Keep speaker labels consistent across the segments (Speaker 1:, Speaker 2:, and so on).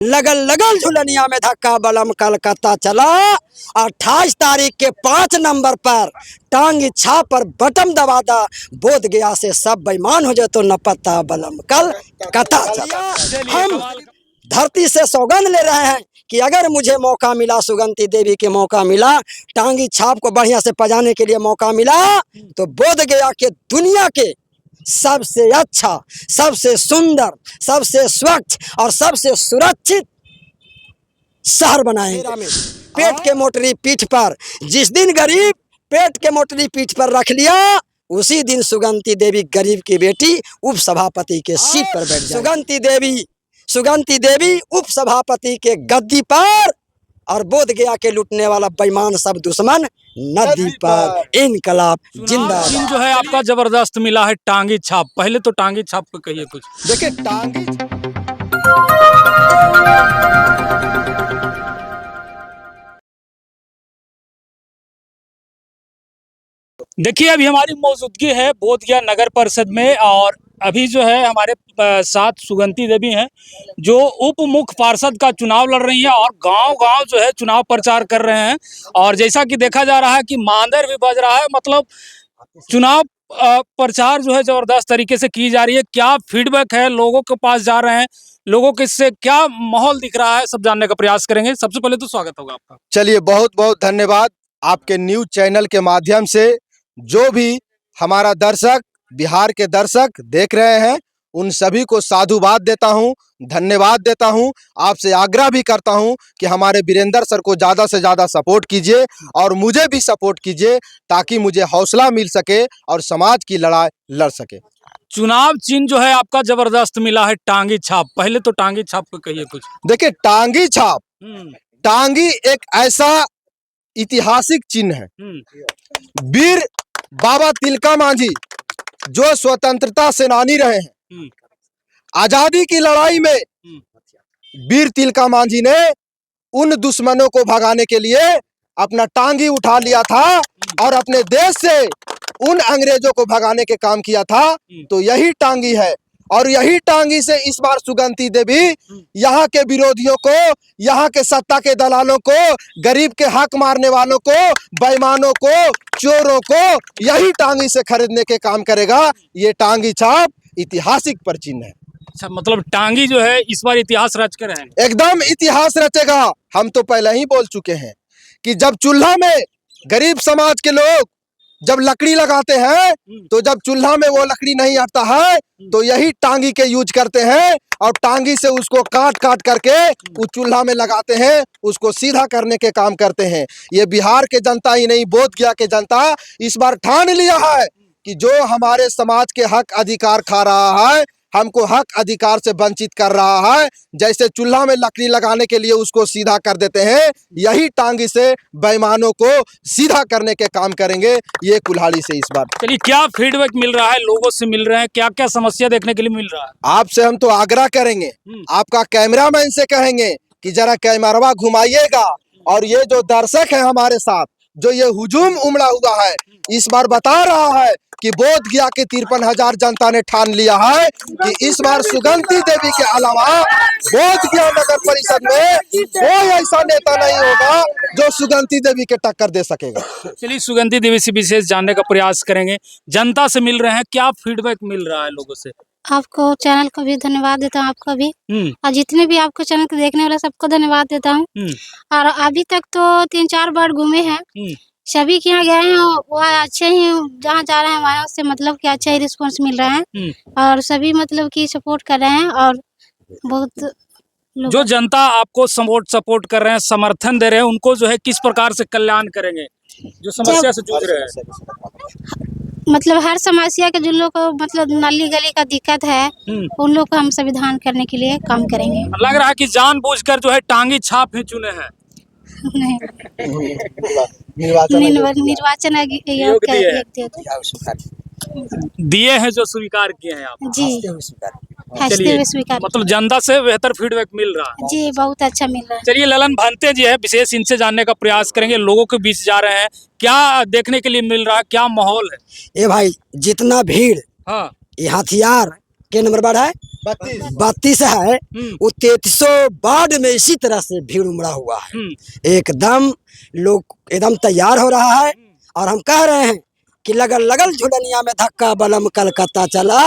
Speaker 1: लगल लगल झुलनिया में धक्का बलम कलकत्ता चला। 28 तारीख के 5 नंबर पर टांग इच्छा पर बटम दबा दा। बोध गया से सब बेईमान हो जाए तो न पता बलम कलकत्ता चला। हम धरती से सौगंध ले रहे हैं कि अगर मुझे मौका मिला, सुगंधी देवी के मौका मिला, टांगी छाप को बढ़िया से पजाने के लिए मौका मिला, तो बोध गया के दुनिया के सबसे अच्छा, सबसे सुंदर, सबसे स्वच्छ और सबसे सुरक्षित शहर बनाएंगे। पेट के मोटरी पीठ पर, जिस दिन गरीब पेट के मोटरी पीठ पर रख लिया, उसी दिन सुगंधी देवी गरीब की बेटी उप सभापति के सीट पर बैठ जाए। सुगंधी देवी उप सभापति के गद्दी पर, और बोध गया के लूटने वाला बेईमान सब दुश्मन नदी पर। इनकलाब जिंदाबाद।
Speaker 2: जो है आपका जबरदस्त मिला है टांगी छाप। पहले तो टांगी छाप को कहिए कुछ।
Speaker 1: देखिए टांगी
Speaker 2: देखिए अभी हमारी मौजूदगी है बोधगया नगर परिषद में, और अभी जो है हमारे साथ सुगंधी देवी हैं जो उप मुख्य पार्षद का चुनाव लड़ रही हैं और गांव-गांव जो है चुनाव प्रचार कर रहे हैं। और जैसा कि देखा जा रहा है कि मांदर भी बज रहा है, मतलब चुनाव प्रचार जो है जबरदस्त तरीके से की जा रही है। क्या फीडबैक है, लोगों के पास जा रहे हैं, लोगों के इससे क्या माहौल दिख रहा है, सब जानने का प्रयास करेंगे। सबसे पहले तो स्वागत होगा आपका।
Speaker 3: चलिए बहुत बहुत धन्यवाद। आपके न्यूज चैनल के माध्यम से जो भी हमारा दर्शक, बिहार के दर्शक देख रहे हैं, उन सभी को साधुवाद देता हूं, धन्यवाद देता हूं। आपसे आग्रह भी करता हूं कि हमारे वीरेंद्र सर को ज़्यादा से ज़्यादा सपोर्ट कीजिए और मुझे भी सपोर्ट कीजिए, ताकि मुझे हौसला मिल सके और समाज की लड़ाई लड़ सके।
Speaker 2: चुनाव चिन्ह जो है आपका जबरदस्त मिला है टांगी छाप। पहले तो टांगी छाप को कहिए कुछ।
Speaker 3: देखिए टांगी छाप, टांगी एक ऐसा ऐतिहासिक चिन्ह है। वीर बाबा तिलका मांझी जो स्वतंत्रता सेनानी रहे हैं, आजादी की लड़ाई में वीर तिलका मांझी ने उन दुश्मनों को भगाने के लिए अपना टांगी उठा लिया था और अपने देश से उन अंग्रेजों को भगाने के काम किया था। तो यही टांगी है, और यही टांगी से इस बार सुगंधी देवी यहाँ के विरोधियों को, यहाँ के सत्ता के दलालों को, गरीब के हक मारने वालों को, बेईमानों को, चोरों को यही टांगी से खरीदने के काम करेगा। ये टांगी छाप ऐतिहासिक पर चिन्ह है।
Speaker 2: अच्छा, मतलब टांगी जो है इस बार इतिहास रच कर है।
Speaker 3: एकदम इतिहास रचेगा। हम तो पहले ही बोल चुके हैं कि जब चूल्हा में गरीब समाज के लोग जब लकड़ी लगाते हैं, तो जब चूल्हा में वो लकड़ी नहीं आता है, तो यही टांगी के यूज करते हैं और टांगी से उसको काट काट करके उस चूल्हा में लगाते हैं, उसको सीधा करने के काम करते हैं। ये बिहार के जनता ही नहीं, बोधगया के जनता इस बार ठान लिया है कि जो हमारे समाज के हक अधिकार खा रहा है, हमको हक अधिकार से वंचित कर रहा है, जैसे चूल्हा में लकड़ी लगाने के लिए उसको सीधा कर देते हैं, यही टांगी से बेईमानों को सीधा करने के काम करेंगे ये कुल्हाड़ी से इस बार।
Speaker 2: चलिए, क्या फीडबैक मिल रहा है, लोगों से मिल रहे हैं, क्या क्या समस्या देखने के लिए मिल रहा है?
Speaker 3: आपसे हम तो आग्रह करेंगे, आपका कैमरामैन से कहेंगे कि जरा कैमरा घुमाइएगा, और ये जो दर्शक है हमारे साथ, जो ये हुजूम उमड़ा हुआ है, इस बार बता रहा है कि बोधगया के 53,000 जनता ने ठान लिया है कि इस बार सुगंधी देवी के अलावा बोधगया नगर परिषद में कोई ऐसा नेता नहीं होगा जो सुगंधी देवी के टक्कर दे सकेगा।
Speaker 2: चलिए, सुगंधी देवी से विशेष जानने का प्रयास करेंगे। जनता से मिल रहे हैं, क्या फीडबैक मिल रहा है लोगों से?
Speaker 4: आपको चैनल को भी धन्यवाद देता हूँ, आपका भी, और जितने भी आपको चैनल को देखने वाले सबको धन्यवाद देता हूँ। और अभी तक तो 3-4 बार घूमे हैं, सभी के यहाँ गए हैं, वो अच्छे ही, जहाँ जा रहे हैं वहाँ से मतलब कि अच्छा ही रिस्पांस मिल रहा है, और सभी मतलब कि सपोर्ट कर रहे हैं। और बहुत
Speaker 2: जो जनता आपको सपोर्ट कर रहे हैं, समर्थन दे रहे हैं, उनको जो है किस प्रकार से कल्याण करेंगे जो समस्या से जूझ रहे हैं?
Speaker 4: मतलब हर समस्या के जो लोग को मतलब नाली गली का दिक्कत है, उन लोग को हम संविधान करने के लिए काम करेंगे।
Speaker 2: लग रहा है कि जानबूझकर जो है टांगी छाप ही चुने हैं।
Speaker 4: निर्वाचन
Speaker 2: दिए हैं जो स्वीकार किए हैं आप।
Speaker 4: जी,
Speaker 2: चलिए,
Speaker 4: स्वीकार।
Speaker 2: मतलब जनता से बेहतर फीडबैक मिल रहा है।
Speaker 4: जी, बहुत अच्छा मिल रहा है।
Speaker 2: चलिए, ललन भांते जी है, विशेष इनसे जानने का प्रयास करेंगे। लोगों के बीच जा रहे हैं, क्या देखने के लिए मिल रहा है, क्या माहौल है?
Speaker 1: ए भाई, जितना भीड़,
Speaker 2: हाँ,
Speaker 1: ये हथियार के नंबर बढ़ है, 32 है, वो 3300 वार्ड में इसी तरह से भीड़ उमड़ा हुआ है। एकदम लोग एकदम तैयार हो रहा है और हम कह रहे हैं कि लगल लगल झुलनिया में धक्का बलम कलकत्ता चला,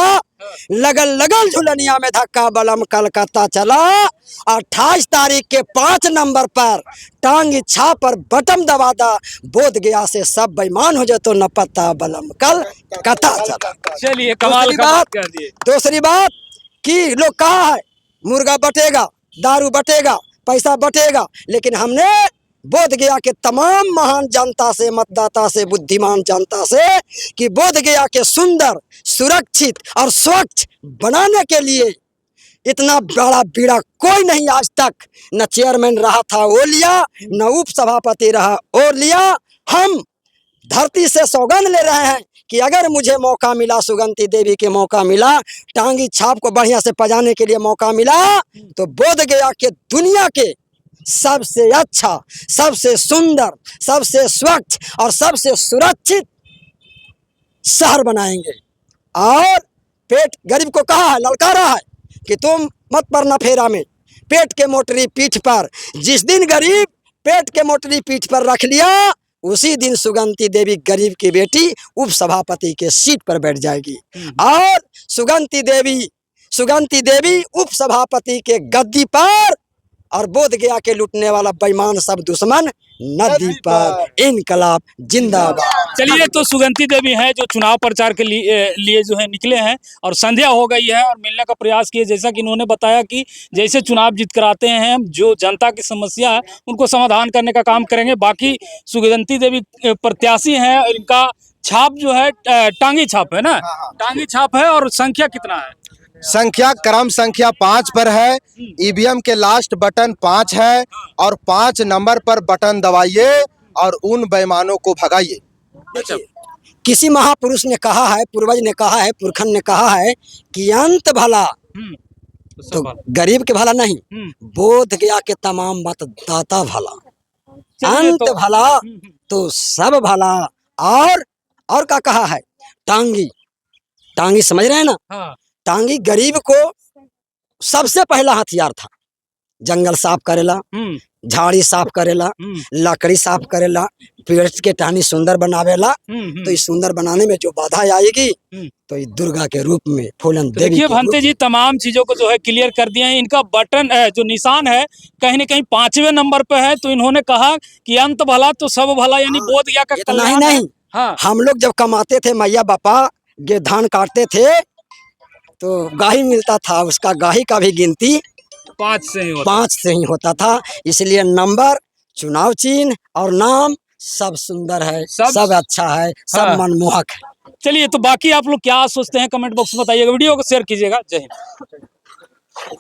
Speaker 1: लगल लगल झुलनिया में धक्का बलम कलकत्ता चला। 28 तारीख के 5 नंबर पर टांग इच्छा पर बटम दबा दा, बोध गया से सब बेईमान हो जाए तो न पता बलम कलकत्ता चला।
Speaker 2: चलिए कमाल
Speaker 1: दूसरी
Speaker 2: का बात
Speaker 1: बात
Speaker 2: कह दिए।
Speaker 1: दूसरी बात कि लोग कहा है मुर्गा बटेगा, दारू बटेगा, पैसा बटेगा, लेकिन हमने बोध गया के तमाम महान जनता से, मतदाता से, बुद्धिमान जनता से कि बोध गया के सुंदर, सुरक्षित और स्वच्छ बनाने के लिए इतना बड़ा बीड़ा कोई नहीं आज तक न चेयरमैन रहा था वो लिया, न उप सभापति रहा वो लिया। हम धरती से सौगंध ले रहे हैं कि अगर मुझे मौका मिला, सुगंधी देवी के मौका मिला, टांगी छाप को बढ़िया से पजाने के लिए मौका मिला, तो बोध गया के दुनिया के सबसे अच्छा, सबसे सुंदर, सबसे स्वच्छ और सबसे सुरक्षित शहर बनाएंगे। और पेट गरीब को कहा है, ललकारा है कि तुम मत पड़ना फेरा में, पेट के मोटरी पीठ पर। जिस दिन गरीब पेट के मोटरी पीठ पर रख लिया, उसी दिन सुगंधी देवी गरीब की बेटी उप सभापति के सीट पर बैठ जाएगी और सुगंधी देवी उप सभापति के गद्दी पर, और बोध गया के लूटने वाला बेईमान सब दुश्मन नदी पर। इनकलाब जिंदाबाद।
Speaker 2: चलिए, तो सुगंधी देवी हैं जो चुनाव प्रचार के लिए जो है निकले हैं और संध्या हो गई है और मिलने का प्रयास किए। जैसा कि इन्होंने बताया कि जैसे चुनाव जीत कराते हैं, जो जनता की समस्या है उनको समाधान करने का काम करेंगे। बाकी सुगंधी देवी प्रत्याशी हैं, इनका छाप जो है टांगी छाप है ना, टांगी छाप है। और संख्या कितना है?
Speaker 3: संख्या क्रम संख्या 5 पर है। ईवीएम के लास्ट बटन 5 है और 5 नंबर पर बटन दबाइए और उन बेईमानों को भगाइए।
Speaker 2: अच्छा,
Speaker 1: किसी महापुरुष ने कहा है, पूर्वज ने कहा है, पुरखन ने कहा है कि अंत भला तो गरीब के भला नहीं, बोध गया के तमाम मतदाता भला। अंत भला तो सब भला। और क्या कहा है? टांगी समझ रहे हैं ना?
Speaker 2: हाँ।
Speaker 1: टांगी गरीब को सबसे पहला हथियार था। जंगल साफ करेला, झाड़ी साफ करेला, लकड़ी साफ करेला, पेड़ के टहनी सुंदर बनावेला। तो इस सुंदर बनाने में जो बाधा आएगी तो इस दुर्गा के रूप में फूलन देवी।
Speaker 2: देखिए भंते जी तमाम चीजों को जो है क्लियर कर दिए हैं। इनका बटन जो निशान है कहीं न कहीं 5वें नंबर पे है। तो इन्होंने कहा कि अंत भला तो सब भला, यानी बोध गया का
Speaker 1: इतना ही नहीं।
Speaker 2: हाँ।
Speaker 1: हम लोग जब कमाते थे, मैया बापा के धान काटते थे तो गाही मिलता था, उसका गाही का भी गिनती
Speaker 2: 5
Speaker 1: से ही होता था। इसलिए नंबर, चुनाव चिन्ह और नाम सब सुंदर है, सब अच्छा है, सब मनमोहक है।
Speaker 2: चलिए, तो बाकी आप लोग क्या सोचते हैं कमेंट बॉक्स में बताइएगा, वीडियो को शेयर कीजिएगा। जय हिंद।